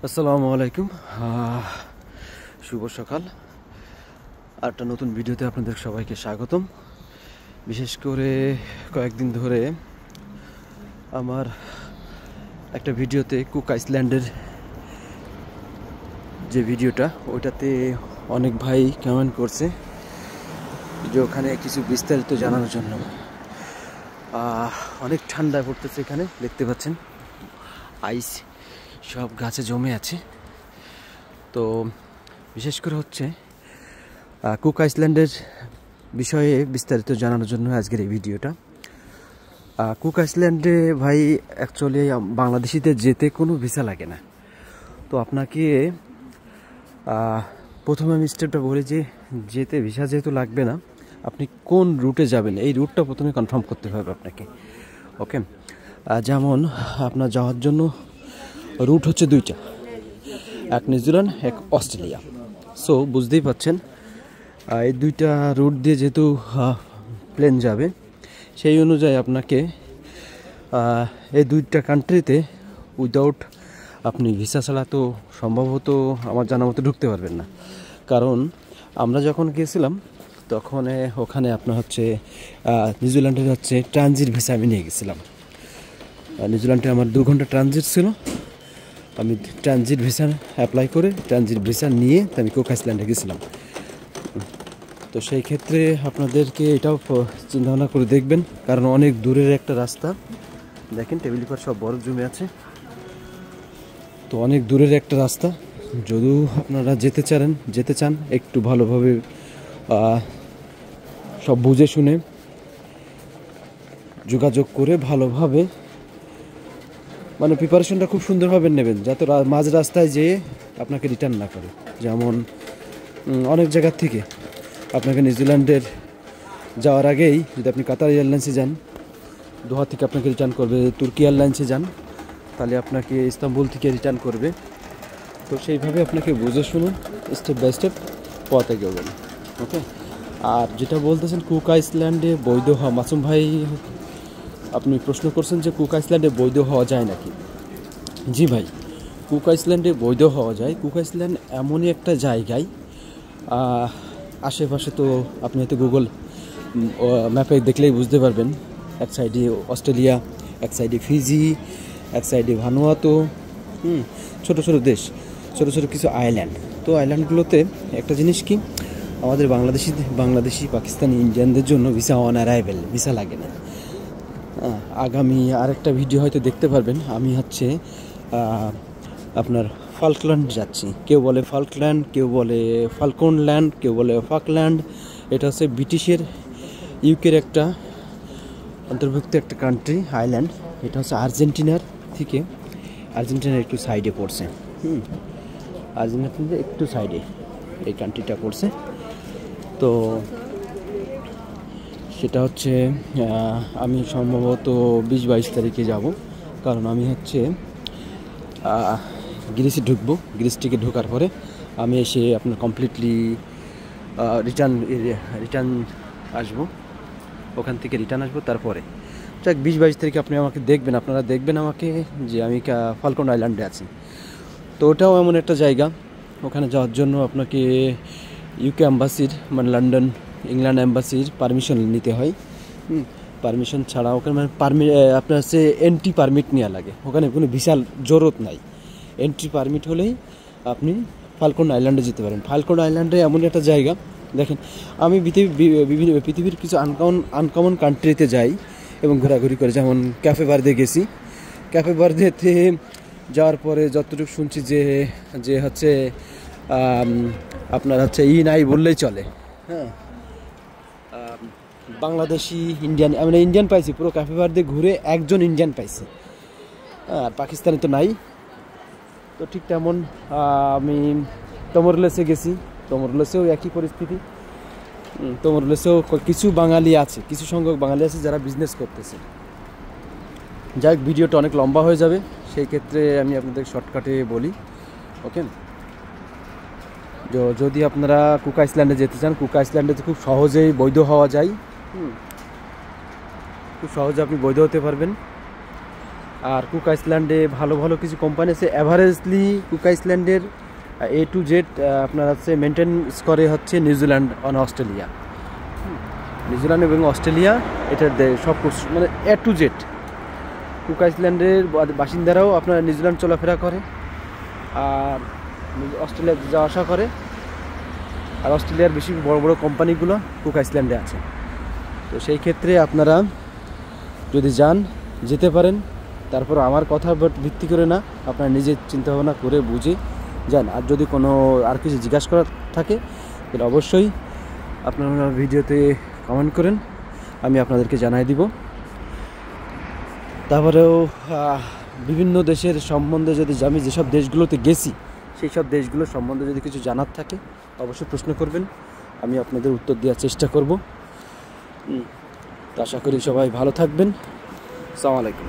আসসালামু আলাইকুম। শুভ সকাল। একটা নতুন ভিডিওতে আপনাদের সবাইকে স্বাগতম। বিশেষ করে কয়েকদিন ধরে আমার একটা ভিডিওতে কুক আইসল্যান্ডের যে ভিডিওটা, ওইটাতে অনেক ভাই কমেন্ট করছে যে ওখানে কিছু বিস্তারিত জানানোর জন্য। অনেক ঠান্ডা পড়তেছে, এখানে দেখতে পাচ্ছেন আইস সব গাছে জমে আছে। তো বিশেষ করে হচ্ছে কুক আইসল্যান্ডের বিষয়ে বিস্তারিত জানানোর জন্য আজকের এই ভিডিওটা। কুক আইসল্যান্ডে ভাই অ্যাকচুয়ালি বাংলাদেশিদের যেতে কোনো ভিসা লাগে না। তো আপনাকে প্রথমে আমি স্টেপটা বলি যে যেতে ভিসা যেহেতু লাগবে না, আপনি কোন রুটে যাবেন এই রুটটা প্রথমে কনফার্ম করতে হবে আপনাকে। ওকে, যেমন আপনার যাওয়ার জন্য রুট হচ্ছে দুইটা, এক নিউজিল্যান্ড এক অস্ট্রেলিয়া। সো বুঝতেই পাচ্ছেন এই দুইটা রুট দিয়ে যেহেতু প্লেন যাবে, সেই অনুযায়ী আপনাকে এই দুইটা কান্ট্রিতে উইদাউট আপনি ভিসা ছাড়া তো সম্ভবত আমার জানা মতো ঢুকতে পারবেন না। কারণ আমরা যখন গিয়েছিলাম তখন ওখানে আপনার হচ্ছে নিউজিল্যান্ডের হচ্ছে ট্রানজিট ভিসা আমি নিয়ে গেছিলাম। নিউজিল্যান্ডে আমার 2 ঘন্টা ট্রানজিট ছিল। আমি ট্রানজিট ভিসা অ্যাপ্লাই করে ট্রানজিট ভিসা নিয়ে আমি কুক আইসল্যান্ডে গেছিলাম। তো সেই ক্ষেত্রে আপনাদেরকে এটাও চিন্তাভাবনা করে দেখবেন, কারণ অনেক দূরের একটা রাস্তা। দেখেন টেবিল পর সব বরফ জমে আছে। তো অনেক দূরের একটা রাস্তা, যদিও আপনারা যেতে চান একটু ভালোভাবে সব বুঝে শুনে যোগাযোগ করে ভালোভাবে মানে প্রিপারেশনটা খুব সুন্দরভাবে নেবেন, যাতে মাঝ রাস্তায় যেয়ে আপনাকে রিটার্ন না করে। যেমন অনেক জায়গার থেকে আপনাকে নিউজিল্যান্ডের যাওয়ার আগেই যদি আপনি কাতার এয়ারলাইন্সে যান, দোহা থেকে আপনাকে রিটার্ন করবে। তুর্কি এয়ারলাইন্সে যান তাহলে আপনাকে ইস্তাম্বুল থেকে রিটার্ন করবে। তো সেইভাবে আপনাকে বুঝে শুনে স্টেপ বাই স্টেপ পথ এগোবেন। ওকে, আর যেটা বলতেছেন কুক আইসল্যান্ডে বৈধ হওয়া, মাসুম ভাই আপনি প্রশ্ন করছেন যে কুক আইসল্যান্ডে বৈধ হওয়া যায় নাকি। জি ভাই, কুক আইসল্যান্ডে বৈধ হওয়া যায়। কুক আইসল্যান্ড এমনই একটা জায়গায়, আশেপাশে তো আপনি হয়তো গুগল ম্যাপে দেখলেই বুঝতে পারবেন, এক সাইডে অস্ট্রেলিয়া, এক সাইডে ফিজি, এক সাইডে ভানুয়াতু, ছোট ছোট দেশ, ছোট ছোট কিছু আইল্যান্ড। তো আইল্যান্ডগুলোতে একটা জিনিস কি, আমাদের বাংলাদেশি পাকিস্তানি ইন্ডিয়ানদের জন্য ভিসা অন অ্যারাইভেল, ভিসা লাগে না। আগামী আরেকটা ভিডিও হয়তো দেখতে পারবেন, আমি হচ্ছে আপনার ফলকল্যান্ড যাচ্ছি। কেউ বলে ফলকল্যান্ড, কেউ বলে ফালকনল্যান্ড, কেউ বলে ফাকল্যান্ড। এটা হচ্ছে ব্রিটিশের ইউকের একটা অন্তর্ভুক্ত একটা কান্ট্রি, আইল্যান্ড। এটা হচ্ছে আর্জেন্টিনার একটু সাইডে পড়ছে। আর্জেন্টিনার একটু সাইডে এই কান্ট্রিটা পড়ছে। তো সেটা হচ্ছে আমি সম্ভবত 20-22 তারিখে যাব, কারণ আমি হচ্ছে গ্রিসে ঢুকবো। গ্রিস থেকে ঢোকার পরে আমি এসে আপনার কমপ্লিটলি রিটার্ন আসবো, ওখান থেকে রিটার্ন আসবো। তারপরে যাক 20-22 তারিখে আপনারা দেখবেন আমাকে যে আমি ফলকন আইল্যান্ডে আছি। তো ওটাও এমন একটা জায়গা, ওখানে যাওয়ার জন্য আপনাকে ইউকে অ্যাম্বাসির মানে লন্ডন ইংল্যান্ড অ্যাম্বাসির পারমিশন নিতে হয়। পারমিশন ছাড়া ওখানে মানে আপনার হচ্ছে এন্ট্রি পারমিট নেওয়া লাগে। ওখানে কোনো বিশাল জরুরত নাই, এন্ট্রি পারমিট হলেই আপনি ফলকন আইল্যান্ডে যেতে পারেন। ফলকন আইল্যান্ডে এমন একটা জায়গা, দেখেন আমি পৃথিবীর কিছু আনকমন কান্ট্রিতে যাই এবং ঘোরাঘুরি করে, যেমন ক্যাফে বার্দে গেছি। ক্যাফে বার্দেতে যাওয়ার পরে যতটুকু শুনছি যে হচ্ছে আপনার হচ্ছে নাই বললেই চলে। হ্যাঁ, বাংলাদেশি ইন্ডিয়ান, আমি ইন্ডিয়ান পাইছি পুরো ক্যাফে বার্দে ঘুরে, একজন ইন্ডিয়ান পাইছি। আর পাকিস্তানি তো নাই। তো ঠিক তেমন আমি তমরলেসে গেছি, তমরলেসেও একই পরিস্থিতি। তমরলেসেও কিছু বাঙালি আছে, কিছু সংখ্যক বাঙালি আছে যারা বিজনেস করতেছে। যাই হোক, ভিডিওটা অনেক লম্বা হয়ে যাবে, সেই ক্ষেত্রে আমি আপনাদের শর্টকাটে বলি। ওকে, যদি আপনারা কুক আইসল্যান্ডে যেতে চান, কুক আইসল্যান্ডে খুব সহজেই বৈধ হওয়া যায়। খুব সহজে আপনি বৈধ হতে পারবেন। আর কুক আইসল্যান্ডে ভালো ভালো কিছু কোম্পানি আছে। অ্যাভারেজলি কুক আইসল্যান্ডের A to Z আপনার হচ্ছে মেনটেন্স করে হচ্ছে নিউজিল্যান্ড অন অস্ট্রেলিয়া। নিউজিল্যান্ড এবং অস্ট্রেলিয়া এটার সব মানে A to Z। কুক আইসল্যান্ডের বাসিন্দারাও আপনার নিউজিল্যান্ড চলাফেরা করে আর অস্ট্রেলিয়া যাওয়া আসা করে। আর অস্ট্রেলিয়ার বেশি বড় বড় কোম্পানিগুলো কুক আইসল্যান্ডে আছে। তো সেই ক্ষেত্রে আপনারা যদি যান যেতে পারেন। তারপর আমার কথা ভিত্তি করে না, আপনারা নিজে চিন্তাভাবনা করে বুঝে যান। আর যদি কোনো আর কিছু জিজ্ঞাসা করার থাকে তাহলে অবশ্যই আপনারা ভিডিওতে কমেন্ট করেন, আমি আপনাদেরকে জানাই দিব। তারপরেও বিভিন্ন দেশের সম্বন্ধে যদি আমি যেসব দেশগুলোতে গেছি সেই সব দেশগুলোর সম্বন্ধে যদি কিছু জানার থাকে অবশ্যই প্রশ্ন করবেন, আমি আপনাদের উত্তর দেওয়ার চেষ্টা করব। তো আশা করি সবাই ভালো থাকবেন। আসসালামু আলাইকুম।